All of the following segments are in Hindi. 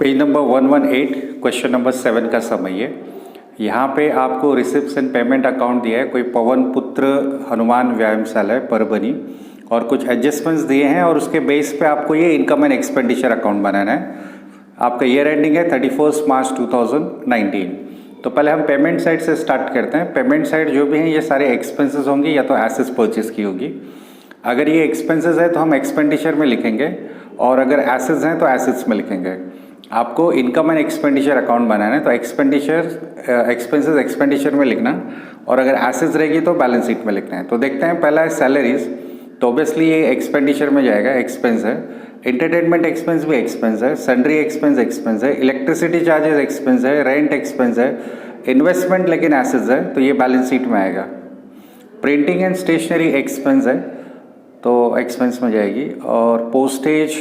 पेज नंबर 118 क्वेश्चन नंबर 7 का समय है। यहाँ पे आपको रिसिप्ट्स एंड पेमेंट अकाउंट दिया है, कोई पवन पुत्र हनुमान व्यायामशाला परभनी, और कुछ एडजस्टमेंट्स दिए हैं और उसके बेस पे आपको ये इनकम एंड एक्सपेंडिचर अकाउंट बनाना है। आपका ईयर एंडिंग है 31 मार्च 2019। तो पहले हम पेमेंट साइड से स्टार्ट करते हैं। पेमेंट साइड जो भी हैं ये सारे एक्सपेंसेस होंगी या तो एसेट्स परचेज की होगी। अगर ये एक्सपेंसेस है तो हम एक्सपेंडिचर में लिखेंगे, और अगर एसेट्स हैं तो एसेट्स में लिखेंगे। आपको इनकम एंड एक्सपेंडिचर अकाउंट बनाना है तो एक्सपेंसेस एक्सपेंडिचर में लिखना, और अगर एसेट्स रहेगी तो बैलेंस शीट में लिखना है। तो देखते हैं, पहला है सैलरीज, तो ऑब्वियसली ये एक्सपेंडिचर में जाएगा, एक्सपेंस है। एंटरटेनमेंट एक्सपेंस भी एक्सपेंस है, सन्ड्री एक्सपेंस एक्सपेंस है, इलेक्ट्रिसिटी चार्जेस एक्सपेंस है, रेंट एक्सपेंस है, इन्वेस्टमेंट लेकिन एसेट्स है तो ये बैलेंस शीट में आएगा। प्रिंटिंग एंड स्टेशनरी एक्सपेंस है तो एक्सपेंस में जाएगी, और पोस्टेज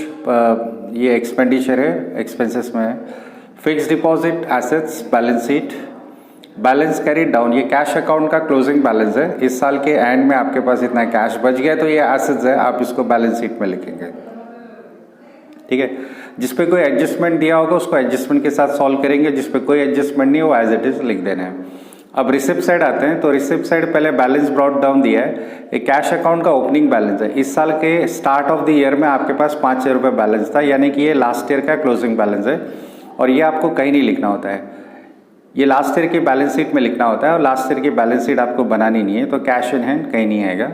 ये एक्सपेंडिचर है, एक्सपेंसेस में है। Fix deposit assets balance sheet. Balance carry down, ये कैश अकाउंट का क्लोजिंग बैलेंस है। इस साल के एंड में आपके पास इतना कैश बच गया तो ये एसेट्स है, आप इसको बैलेंस शीट में लिखेंगे। ठीक है, जिस पे कोई एडजस्टमेंट दिया होगा उसको एडजस्टमेंट के साथ सॉल्व करेंगे, जिस पे कोई एडजस्टमेंट नहीं हो एज इट इज लिख देना है। अब रिसिप्ट साइड आते हैं, तो रिसिप्ट साइड पहले बैलेंस ब्रॉट डाउन दिया है। एक कैश अकाउंट का ओपनिंग बैलेंस है। इस साल के स्टार्ट ऑफ द ईयर में आपके पास 5,000 रुपये बैलेंस था, यानी कि ये लास्ट ईयर का क्लोजिंग बैलेंस है, और ये आपको कहीं नहीं लिखना होता है, ये लास्ट ईयर की बैलेंस शीट में लिखना होता है, और लास्ट ईयर की बैलेंस शीट आपको बनानी नहीं है, तो कैश इन हैंड कहीं नहीं आएगा।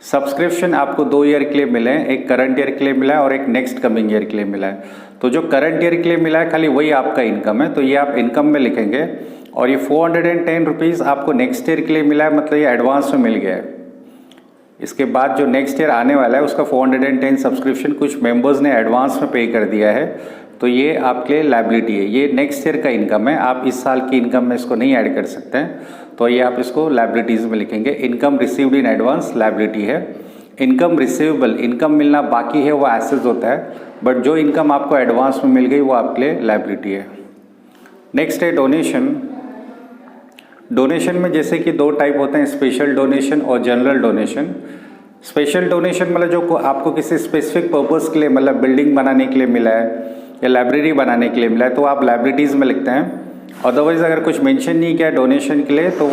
सब्सक्रिप्शन आपको 2 ईयर के लिए मिले हैं, एक करंट ईयर के लिए मिला है और एक नेक्स्ट कमिंग ईयर के लिए मिला है। तो जो करंट ईयर के लिए मिला है खाली वही आपका इनकम है, तो ये आप इनकम में लिखेंगे। और ये 410 रुपीज़ आपको नेक्स्ट ईयर के लिए मिला है, मतलब ये एडवांस में मिल गया है। इसके बाद जो नेक्स्ट ईयर आने वाला है उसका 410 सब्सक्रिप्शन कुछ मेंबर्स ने एडवांस में पे कर दिया है, तो ये आपके लिए लायबिलिटी है। ये नेक्स्ट ईयर का इनकम है, आप इस साल की इनकम में इसको नहीं ऐड कर सकते हैं, तो ये आप इसको लायबिलिटीज़ में लिखेंगे। Income received in advance liability है। इनकम रिसीवेबल, इनकम मिलना बाकी है वो एसेट्स होता है, बट जो इनकम आपको एडवांस में मिल गई वो आपके लिए लायबिलिटी है। नेक्स्ट है डोनेशन। डोनेशन में जैसे कि 2 टाइप होते हैं, स्पेशल डोनेशन और जनरल डोनेशन। स्पेशल डोनेशन मतलब जो आपको किसी स्पेसिफिक पर्पस के लिए, मतलब बिल्डिंग बनाने के लिए मिला है या लाइब्रेरी बनाने के लिए मिला है, तो आप लाइब्रेरीज में लिखते हैं। अदरवाइज अगर कुछ मेंशन नहीं किया डोनेशन के लिए तो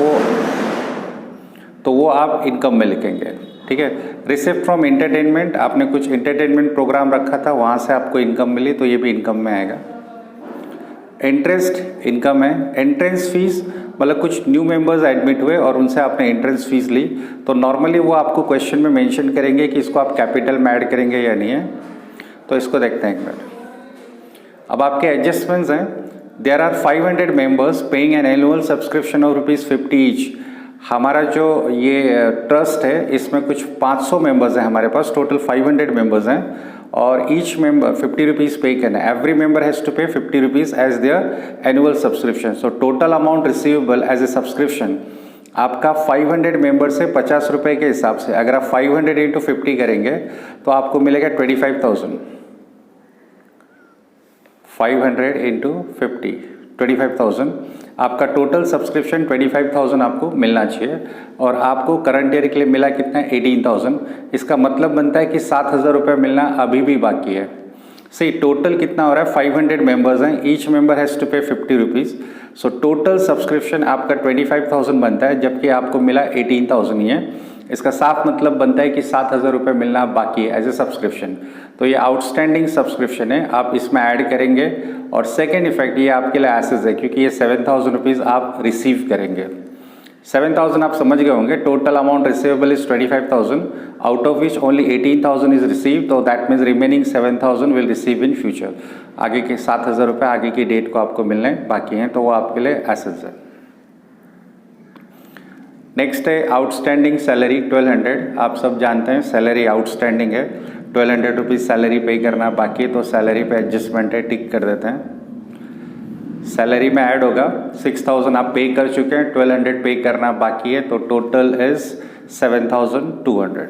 वो आप इनकम में लिखेंगे। ठीक है। रिसिप्ट फ्रॉम एंटरटेनमेंट, आपने कुछ एंटरटेनमेंट प्रोग्राम रखा था, वहाँ से आपको इनकम मिली तो ये भी इनकम में आएगा। इंटरेस्ट इनकम है। एंट्रेंस फीस मतलब कुछ न्यू मेंबर्स एडमिट हुए और उनसे आपने एंट्रेंस फीस ली, तो नॉर्मली वो आपको क्वेश्चन में मेंशन करेंगे कि इसको आप कैपिटल में ऐड करेंगे या नहीं है, तो इसको देखते हैं एक बार। अब आपके एडजस्टमेंट्स हैं। There are 500 members paying an annual subscription of ₹50 each. हमारा जो ये ट्रस्ट है इसमें कुछ 500 मेंबर्स हैं हमारे पास, टोटल 500 मेंबर्स हैं, और ईच मेंबर 50 रुपीज़ पे करना है। Every member has to pay 50 rupees as their annual subscription. So total amount receivable as a subscription आपका 500 मेंबर से 50 रुपये के हिसाब से, अगर आप 500 इंटू 50 करेंगे तो आपको मिलेगा 25,000। 500 इंटू 50 25,000, आपका टोटल सब्सक्रिप्शन 25,000 आपको मिलना चाहिए, और आपको करंट ईयर के लिए मिला कितना, 18,000। इसका मतलब बनता है कि 7,000 रुपये मिलना अभी भी बाकी है। सही, टोटल कितना हो रहा है, 500 मेंबर्स हैं, each member has to pay 50 rupees. So total subscription आपका 25,000 बनता है, जबकि आपको मिला 18,000 ही है। इसका साफ मतलब बनता है कि 7,000 रुपये मिलना बाकी है एज ए सब्सक्रिप्शन। तो ये आउटस्टैंडिंग सब्सक्रिप्शन है, आप इसमें ऐड करेंगे। और सेकेंड इफेक्ट ये आपके लिए एसेट्स है, क्योंकि ये 7,000 रुपीज़ आप रिसीव करेंगे। 7,000 आप समझ गए होंगे। Total amount receivable is 25,000, out of which only 18,000 is receive, तो that means remaining 7,000 will receive in future. आगे के 7,000 रुपये आगे की डेट को आपको मिलने बाकी हैं, तो वो आपके लिए एसेट्स है। नेक्स्ट है आउटस्टैंडिंग सैलरी 1200। आप सब जानते हैं सैलरी आउटस्टैंडिंग है, 1200 रुपीज़ सैलरी पे करना बाकी है, तो सैलरी पे एडजस्टमेंट है, टिक कर देते हैं। सैलरी में ऐड होगा 6,000 आप पे कर चुके हैं, 1200 पे करना बाकी है, तो टोटल इज 7,200।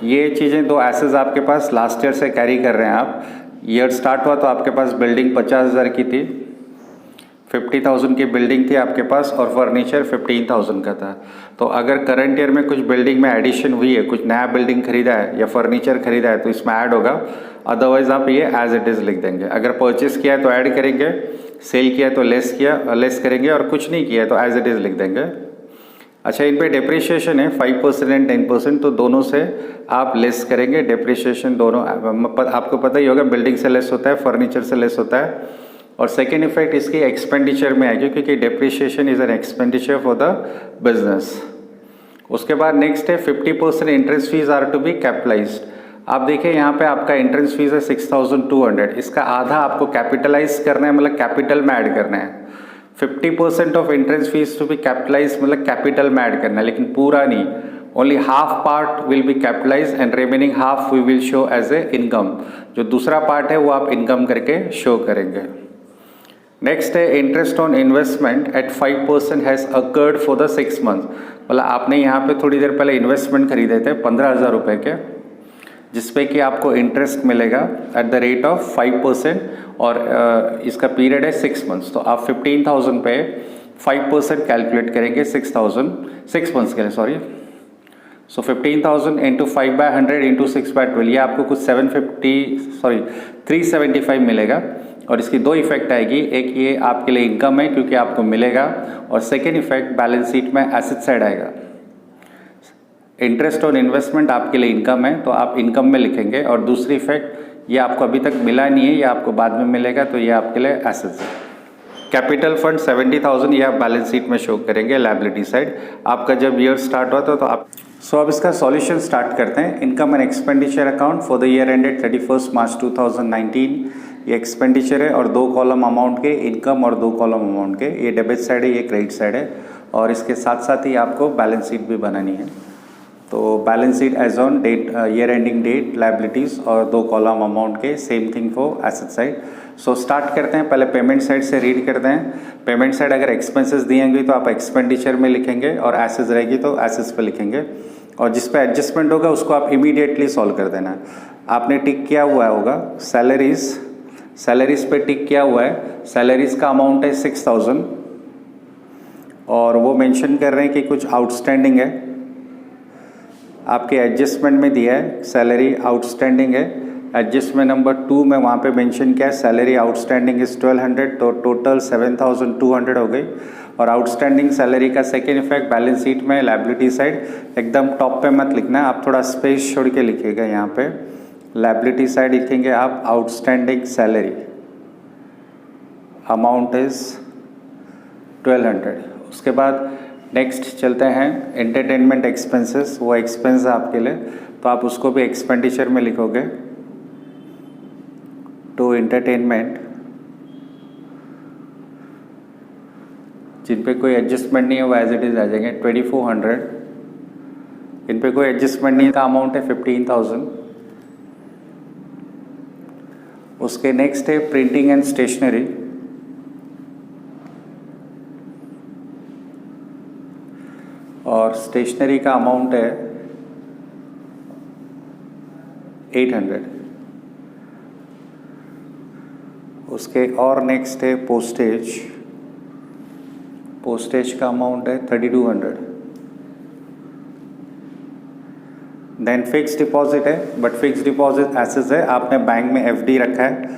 ये चीज़ें 2 एसेट्स आपके पास लास्ट ईयर से कैरी कर रहे हैं आप। ईयर स्टार्ट हुआ तो आपके पास बिल्डिंग 50,000 की थी, 50,000 की बिल्डिंग थी आपके पास और फर्नीचर 15,000 का था। तो अगर करंट ईयर में कुछ बिल्डिंग में एडिशन हुई है, कुछ नया बिल्डिंग खरीदा है या फर्नीचर खरीदा है तो इसमें ऐड होगा, अदरवाइज आप ये एज इट इज़ लिख देंगे। अगर परचेस किया है तो ऐड करेंगे, सेल किया है तो लेस करेंगे और कुछ नहीं किया है तो एज इट इज़ लिख देंगे। अच्छा, इन पे डेप्रिशिएशन है 5% एंड 10%, तो दोनों से आप लेस करेंगे। डेप्रिशिएशन दोनों आपको पता ही होगा, बिल्डिंग से लेस होता है, फर्नीचर से लेस होता है। और सेकेंड इफेक्ट इसकी एक्सपेंडिचर में आएगी क्योंकि depreciation is an expenditure for the business. उसके बाद नेक्स्ट है 50% interest fees are to be capitalised. आप देखिए यहाँ पे आपका इंटरेस्ट फीस है 6,200, इसका आधा आपको कैपिटलाइज करना है, मतलब कैपिटल में ऐड करना है। 50% of interest fees to be capitalise मतलब कैपिटल में ऐड करना है, लेकिन पूरा नहीं। Only half part will be capitalise and remaining half we will show as a income. जो दूसरा पार्ट है वो आप इनकम करके शो करेंगे। नेक्स्ट है interest on investment at 5% has occurred for the 6 month. मतलब आपने यहाँ पे थोड़ी देर पहले इन्वेस्टमेंट खरीदे थे 15,000 रुपये के, जिसपे कि आपको इंटरेस्ट मिलेगा एट द रेट ऑफ 5% और इसका पीरियड है 6 मंथ्स। तो आप 15,000 पे 5% कैलकुलेट करेंगे 6 मंथ्स के लिए, सॉरी। सो 15,000 इंटू 5/100 इंटू 6/12, ये आपको कुछ 375 मिलेगा। और इसकी दो इफेक्ट आएगी, एक ये आपके लिए इनकम है क्योंकि आपको मिलेगा, और सेकेंड इफेक्ट बैलेंस शीट में एसेट साइड आएगा। इंटरेस्ट ऑन इन्वेस्टमेंट आपके लिए इनकम है तो आप इनकम में लिखेंगे, और दूसरी इफेक्ट ये आपको अभी तक मिला नहीं है, ये आपको बाद में मिलेगा, तो ये आपके लिए एसेट्स है। कैपिटल फंड 70,000 ये आप बैलेंस शीट में शो करेंगे लायबिलिटी साइड। आपका जब ईयर स्टार्ट हुआ था तो आप अब इसका सॉल्यूशन स्टार्ट करते हैं। Income and expenditure account for the year ended 31 मार्च 2019, ये एक्सपेंडिचर है और 2 कॉलम अमाउंट के इनकम और 2 कॉलम अमाउंट के, ये डेबिट साइड है, ये क्रेडिट साइड है। और इसके साथ साथ ही आपको बैलेंस शीट भी बनानी है। तो balance sheet as on date, year ending date, liabilities और 2 कॉलम अमाउंट के, same thing for asset side. So start करते हैं, पहले पेमेंट साइड से रीड करते हैं। पेमेंट साइड अगर एक्सपेंसेस दिए होंगे तो आप एक्सपेंडिचर में लिखेंगे, और एसेट्स रहेगी तो एसेट्स पे लिखेंगे, और जिस पे एडजस्टमेंट होगा उसको आप इमीडिएटली सॉल्व कर देना है। आपने टिक किया हुआ होगा सैलरीज पे टिक किया हुआ है। सैलरीज का अमाउंट है 6,000 और वो मेंशन कर रहे हैं कि कुछ आउटस्टैंडिंग है। आपके एडजस्टमेंट में दिया है सैलरी आउटस्टैंडिंग है। एडजस्टमेंट नंबर 2 में वहाँ पे मेंशन किया है सैलरी आउटस्टैंडिंग इज 1,200, तो टोटल 7,200 हो गई। और आउटस्टैंडिंग सैलरी का सेकेंड इफेक्ट बैलेंस शीट में लायबिलिटी साइड, एकदम टॉप पे मत लिखना है, आप थोड़ा स्पेस छोड़ के लिखिएगा। यहाँ पे लायबिलिटी साइड लिखेंगे आप आउटस्टैंडिंग सैलरी, अमाउंट इज 1,200। उसके बाद नेक्स्ट चलते हैं एंटरटेनमेंट एक्सपेंसेस, वो एक्सपेंस है आपके लिए, तो आप उसको भी एक्सपेंडिचर में लिखोगे। टू एंटरटेनमेंट, जिन पे कोई एडजस्टमेंट नहीं है वो एज इट इज आ जाएंगे 2,400। इन पे कोई एडजस्टमेंट नहीं, का अमाउंट है 15,000। उसके नेक्स्ट है प्रिंटिंग एंड स्टेशनरी, और स्टेशनरी का अमाउंट है 800। उसके और नेक्स्ट है पोस्टेज का अमाउंट है 3,200। देन फिक्स डिपॉजिट है, बट फिक्स डिपॉजिट एसेट्स है, आपने बैंक में एफडी रखा है,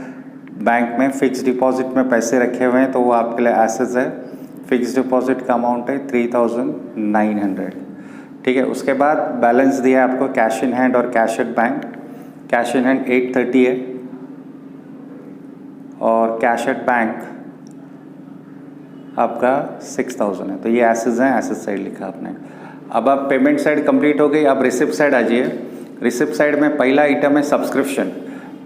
बैंक में फिक्स डिपॉजिट में पैसे रखे हुए हैं तो वो आपके लिए एसेट्स है। फिक्स डिपॉजिट का अमाउंट है 3,900। ठीक है। उसके बाद बैलेंस दिया है आपको कैश इन हैंड और cash at bank. Cash in hand 830 है और कैश एट बैंक आपका 6,000 है। तो ये एसेट्स हैं, एसेट साइड लिखा आपने। अब आप पेमेंट साइड कंप्लीट हो गई, आप रिसिप्ट साइड आ जाइए। रिसिप्ट साइड में पहला आइटम है सब्सक्रिप्शन।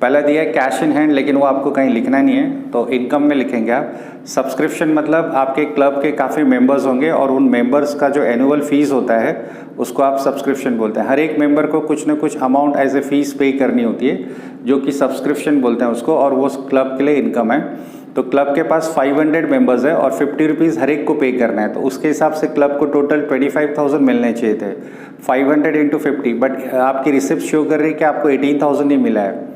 पहला दिया है कैश इन हैंड, लेकिन वो आपको कहीं लिखना नहीं है तो इनकम में लिखेंगे आप। सब्सक्रिप्शन मतलब आपके क्लब के काफ़ी मेंबर्स होंगे और उन मेंबर्स का जो एनुअल फीस होता है उसको आप सब्सक्रिप्शन बोलते हैं। हर एक मेंबर को कुछ ना कुछ अमाउंट एज ए फीस पे करनी होती है जो कि सब्सक्रिप्शन बोलते हैं उसको, और वो क्लब के लिए इनकम है। तो क्लब के पास 500 मेंबर्स है और 50 रुपीज़ हर एक को पे करना है, तो उसके हिसाब से क्लब को टोटल 25,000 मिलने चाहिए थे। 500 इंटू 50, बट आपकी रिसिप्ट शो कर रही है कि आपको 18,000 ही मिला है।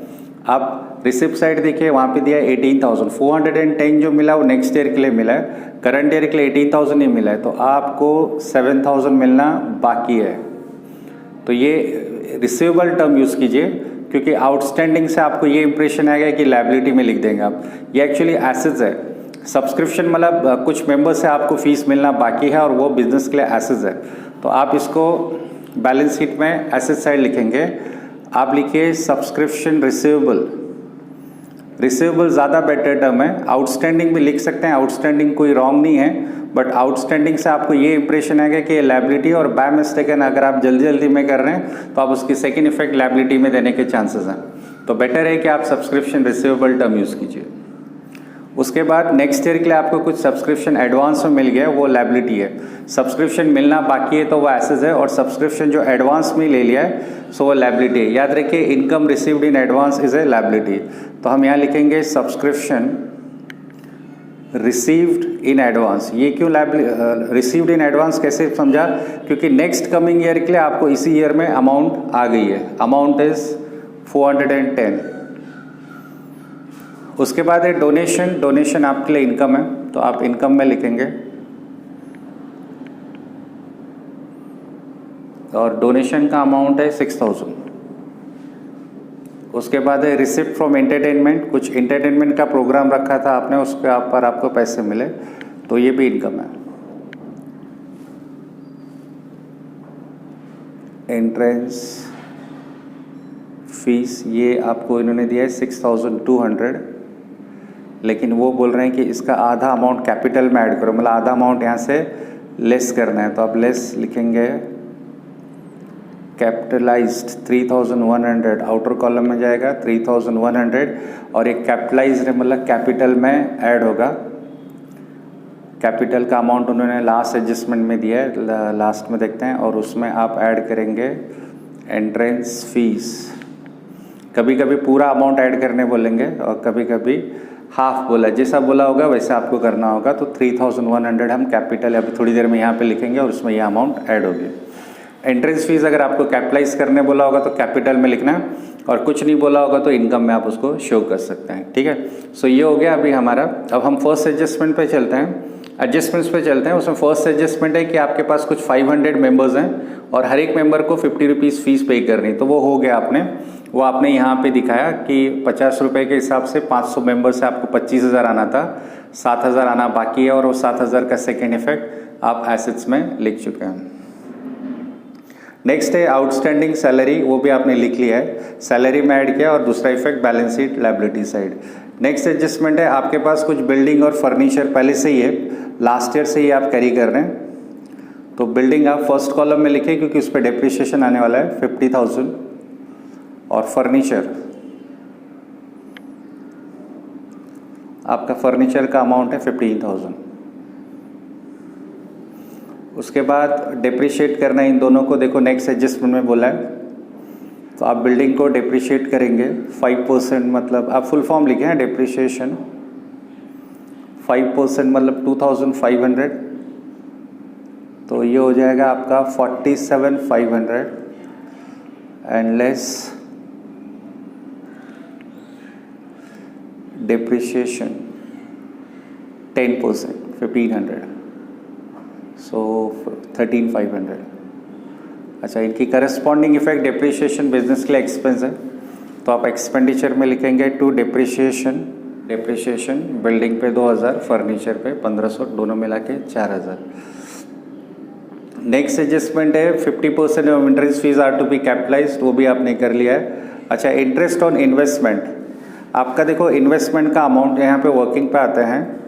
आप रिसिप्ट साइड देखिए, वहाँ पे दिया है 18,000, 410 जो मिला वो नेक्स्ट ईयर के लिए मिला है, करंट ईयर के लिए 18,000 नहीं मिला है, तो आपको 7,000 मिलना बाकी है। तो ये रिसीवेबल टर्म यूज़ कीजिए, क्योंकि आउटस्टैंडिंग से आपको ये इंप्रेशन आएगा कि लायबिलिटी में लिख देंगे आप, ये एक्चुअली एसेट्स है। सब्सक्रिप्शन मतलब कुछ मेंबर्स से आपको फीस मिलना बाकी है और वो बिजनेस के लिए एसेट्स है, तो आप इसको बैलेंस शीट में एसेट साइड लिखेंगे। आप लिखिए सब्सक्रिप्शन रिसीवेबल, रिसीवेबल ज़्यादा बेटर टर्म है, आउटस्टैंडिंग भी लिख सकते हैं, आउटस्टैंडिंग कोई रॉन्ग नहीं है, बट आउटस्टैंडिंग से आपको ये इंप्रेशन आएगा कि ये लायबिलिटी, और बाय मिस्टेकन अगर आप जल्दी जल्दी में कर रहे हैं तो आप उसकी सेकेंड इफेक्ट लायबिलिटी में देने के चांसेस हैं। तो बेटर है कि आप सब्सक्रिप्शन रिसीवेबल टर्म यूज़ कीजिए। उसके बाद नेक्स्ट ईयर के लिए आपको कुछ सब्सक्रिप्शन एडवांस में मिल गया, वो लायबिलिटी है। सब्सक्रिप्शन मिलना बाकी है तो वो एसेट है, और सब्सक्रिप्शन जो एडवांस में ले लिया है सो वो लायबिलिटी है। याद रखिए income received in advance is a liability, तो हम यहाँ लिखेंगे सब्सक्रिप्शन रिसीव्ड इन एडवांस। ये क्यों रिसीव्ड इन एडवांस कैसे समझा, क्योंकि नेक्स्ट कमिंग ईयर के लिए आपको इसी ईयर में अमाउंट आ गई है, अमाउंट इज 410। उसके बाद है डोनेशन, डोनेशन आपके लिए इनकम है तो आप इनकम में लिखेंगे, और डोनेशन का अमाउंट है 6,000। उसके बाद है रिसिप्ट फ्रॉम एंटरटेनमेंट, कुछ एंटरटेनमेंट का प्रोग्राम रखा था आपने, उसके पर आपको पैसे मिले, तो ये भी इनकम है। एंट्रेंस फीस ये आपको इन्होंने दिया है 6,200, लेकिन वो बोल रहे हैं कि इसका आधा अमाउंट कैपिटल में ऐड करो, मतलब आधा अमाउंट यहाँ से लेस करना है, तो आप लेस लिखेंगे कैपिटलाइज्ड 3,100, आउटर कॉलम में जाएगा 3,100, और एक कैपिटलाइज्ड मतलब कैपिटल में ऐड होगा। कैपिटल का अमाउंट उन्होंने लास्ट एडजस्टमेंट में दिया है, लास्ट में देखते हैं, और उसमें आप ऐड करेंगे एंट्रेंस फीस। कभी कभी पूरा अमाउंट ऐड करने बोलेंगे और कभी कभी हाफ बोला, जैसा बोला होगा वैसा आपको करना होगा। तो 3,100 हम कैपिटल अभी थोड़ी देर में यहाँ पे लिखेंगे और उसमें यह अमाउंट ऐड होगी। एंट्रेंस फीस अगर आपको कैपिटलाइज करने बोला होगा तो कैपिटल में लिखना है, और कुछ नहीं बोला होगा तो इनकम में आप उसको शो कर सकते हैं। ठीक है, सो ये हो गया अभी हमारा। अब हम फर्स्ट एडजस्टमेंट पे चलते हैं, एडजस्टमेंट्स पे चलते हैं। उसमें फर्स्ट एडजस्टमेंट है कि आपके पास कुछ 500 मेंबर्स हैं और हर एक मेंबर को 50 रुपीज़ फीस पे करनी, तो वो हो गया आपने, वो आपने यहाँ पे दिखाया कि 50 रुपये के हिसाब से 500 मेंबर से आपको 25,000 आना था, 7,000 आना बाकी है, और वो 7,000 का सेकेंड इफेक्ट आप एसेट्स में लिख चुके हैं। नेक्स्ट है आउटस्टैंडिंग सैलरी, वो भी आपने लिख लिया है, सैलरी में ऐड किया, और दूसरा effect balance sheet liability side. Next adjustment है आपके पास कुछ बिल्डिंग और फर्नीचर पहले से ही है, लास्ट ईयर से ही आप कैरी कर रहे हैं, तो बिल्डिंग आप फर्स्ट कॉलम में लिखें क्योंकि उस पर डेप्रिसिएशन आने वाला है 50,000, और फर्नीचर आपका फर्नीचर का अमाउंट है 15,000। उसके बाद डेप्रिशिएट करना है इन दोनों को, देखो नेक्स्ट एडजस्टमेंट में बोला है, तो आप बिल्डिंग को डेप्रिशिएट करेंगे 5%, मतलब आप फुल फॉर्म लिखे हैं डेप्रिशिएशन 5% मतलब 2,500, तो ये हो जाएगा आपका 47,500 एंड लेस डेप्रिशिएशन 10% 1,500, सो 13,500। अच्छा, इनकी करस्पॉन्डिंग इफेक्ट डेप्रिशिएशन बिजनेस के लिए एक्सपेंस है, तो आप एक्सपेंडिचर में लिखेंगे टू डेप्रिशिएशन, डेप्रिशिएशन बिल्डिंग पे 2,000, फर्नीचर पे 1,500, दोनों मिला के 4,000। नेक्स्ट एडजस्टमेंट है 50% of interest fees are to be capitalised, वो भी आपने कर लिया है। अच्छा, इंटरेस्ट ऑन इन्वेस्टमेंट, आपका देखो इन्वेस्टमेंट का अमाउंट यहाँ पे वर्किंग पे आते हैं,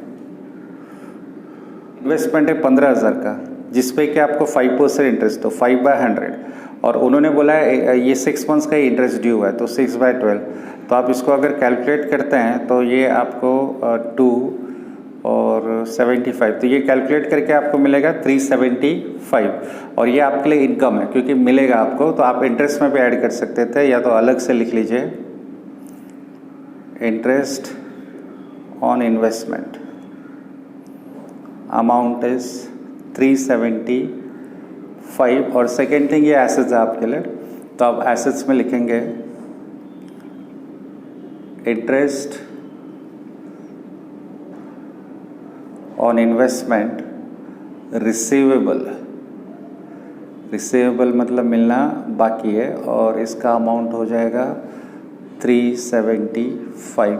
इन्वेस्टमेंट है 15,000 का, जिसपे कि आपको 5% इंटरेस्ट, तो 5/100, और उन्होंने बोला है ये 6 मंथ्स का ही इंटरेस्ट ड्यू है, तो 6/12, तो आप इसको अगर कैलकुलेट करते हैं तो ये आपको 2 और 75, तो ये कैलकुलेट करके आपको मिलेगा 375, और ये आपके लिए इनकम है क्योंकि मिलेगा आपको, तो आप इंटरेस्ट में भी ऐड कर सकते थे, या तो अलग से लिख लीजिए interest on investment amount is 375, और सेकेंड थिंग ये एसेट्स है आपके लिए, तो आप एसेट्स में लिखेंगे interest on investment receivable, receivable मतलब मिलना बाकी है, और इसका अमाउंट हो जाएगा 375।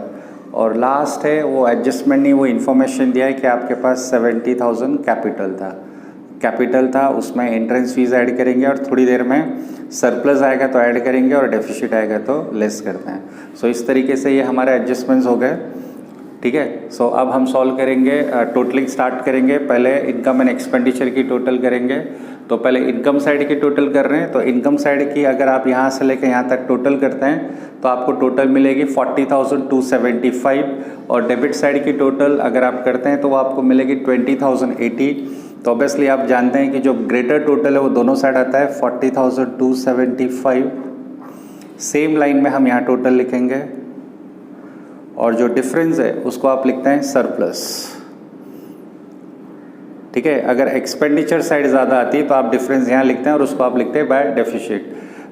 और लास्ट है वो एडजस्टमेंट नहीं, वो इन्फॉर्मेशन दिया है कि आपके पास 70,000 कैपिटल था, उसमें एंट्रेंस फीस ऐड करेंगे और थोड़ी देर में सरप्लस आएगा तो ऐड करेंगे और डेफिसिट आएगा तो लेस करते हैं। सो इस तरीके से ये हमारे एडजस्टमेंट्स हो गए। ठीक है, सो अब हम सॉल्व करेंगे, टोटलिंग स्टार्ट करेंगे। पहले इनकम एंड एक्सपेंडिचर की टोटल करेंगे। तो पहले इनकम साइड की टोटल कर रहे हैं, तो इनकम साइड की अगर आप यहाँ से लेकर यहाँ तक टोटल करते हैं तो आपको टोटल मिलेगी 40,275, और डेबिट साइड की टोटल अगर आप करते हैं तो वो आपको मिलेगी 20,080। तो ऑब्वियसली आप जानते हैं कि जो ग्रेटर टोटल है वो दोनों साइड आता है 40,275। सेम लाइन में हम यहाँ टोटल लिखेंगे, और जो डिफरेंस है उसको आप लिखते हैं सरप्लस। ठीक है, अगर एक्सपेंडिचर साइड ज़्यादा आती है तो आप डिफरेंस यहाँ लिखते हैं और उसको आप लिखते हैं बाय डेफिसिट।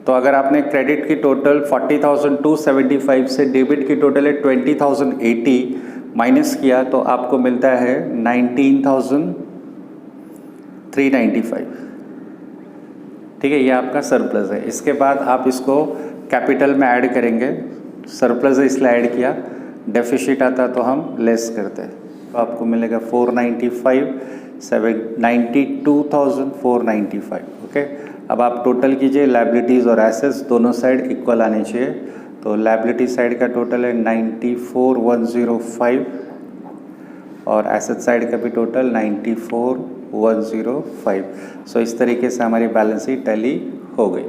तो अगर आपने क्रेडिट की टोटल 40,275 से डेबिट की टोटल है 20,080 माइनस किया तो आपको मिलता है 19,395। ठीक है, ये आपका सरप्लस है। इसके बाद आप इसको कैपिटल में ऐड करेंगे, सरप्लस है इसलिए ऐड किया, डेफिसिट आता तो हम लेस करते हैं, तो आपको मिलेगा 92,495। ओके, अब आप टोटल कीजिए, लायबिलिटीज़ और एसेट्स दोनों साइड इक्वल आने चाहिए। तो लायबिलिटी साइड का टोटल है 94,105 और एसेट साइड का भी टोटल 94,105। सो इस तरीके से हमारी बैलेंस शीट टैली हो गई।